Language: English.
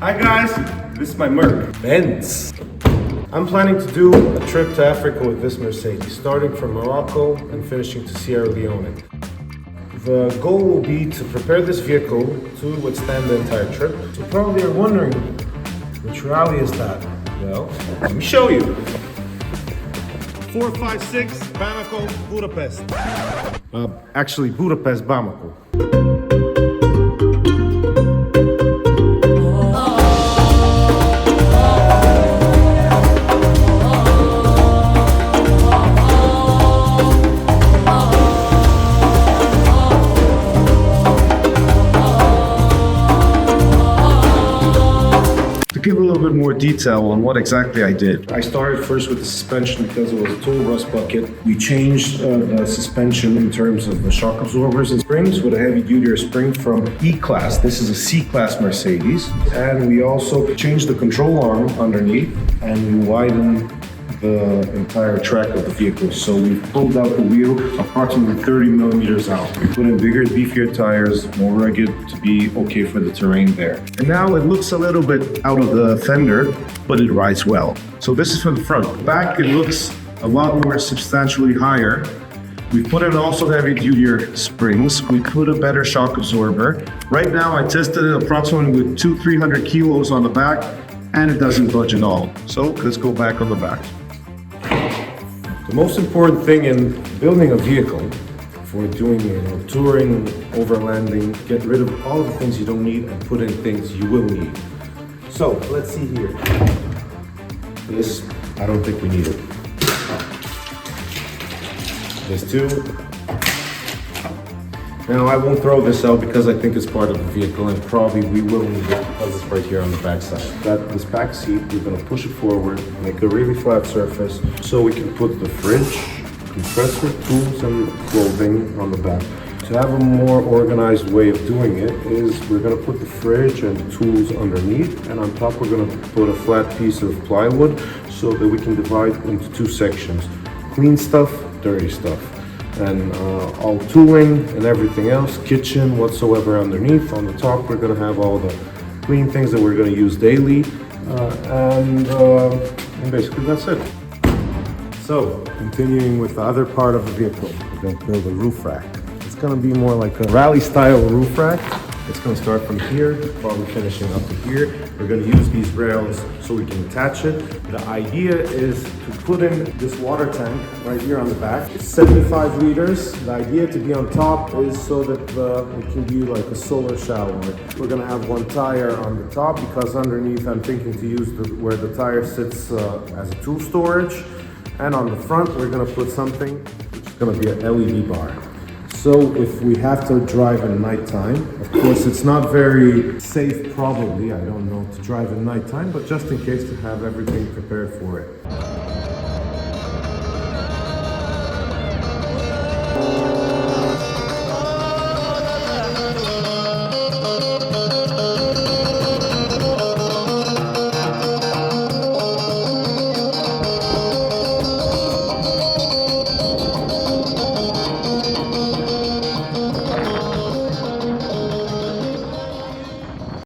Hi guys, this is my Merc, Benz. I'm planning to do a trip to Africa with this Mercedes, starting from Morocco and finishing to Sierra Leone. The goal will be to prepare this vehicle to withstand the entire trip. So probably you're wondering, which rally is that? Well, let me show you. 456 Bamako, Budapest. Actually, Budapest-Bamako. Give a little bit more detail on what exactly I did. I started first with the suspension because it was a total rust bucket. We changed the suspension in terms of the shock absorbers and springs with a heavy duty spring from E-Class. This is a C-Class Mercedes. And we also changed the control arm underneath and we widened the entire track of the vehicle. So we pulled out the wheel approximately 30 millimeters out. We put in bigger, beefier tires, more rugged to be okay for the terrain there. And now it looks a little bit out of the fender, but it rides well. So this is from the front. Back, it looks a lot more substantially higher. We put in also heavy duty springs. We put a better shock absorber. Right now I tested it approximately with 200-300 kilos on the back and it doesn't budge at all. So let's go back on the back. The most important thing in building a vehicle for doing touring, overlanding, get rid of all the things you don't need and put in things you will need. So let's see here. This, I don't think we need it. This too. Now I won't throw this out because I think it's part of the vehicle and probably we will need it because it's right here on the back side. Got this back seat, we're going to push it forward, make a really flat surface so we can put the fridge, compressor, tools and clothing on the back. To have a more organized way of doing it is we're going to put the fridge and the tools underneath and on top we're going to put a flat piece of plywood so that we can divide into two sections. Clean stuff, dirty stuff. And all tooling and everything else, kitchen, whatsoever underneath. On the top, we're going to have all the clean things that we're going to use daily. And basically that's it. So, continuing with the other part of the vehicle, we're going to build a roof rack. It's going to be more like a rally style roof rack. It's going to start from here, probably finishing up to here. We're going to use these rails so we can attach it. The idea is to put in this water tank right here on the back. It's 75 liters. The idea to be on top is so that it can be like a solar shower. We're going to have one tire on the top because underneath I'm thinking to use where the tire sits as a tool storage. And on the front we're going to put something which is going to be an LED bar. So if we have to drive at nighttime, of course it's not very safe probably, I don't know, to drive at nighttime, but just in case to have everything prepared for it.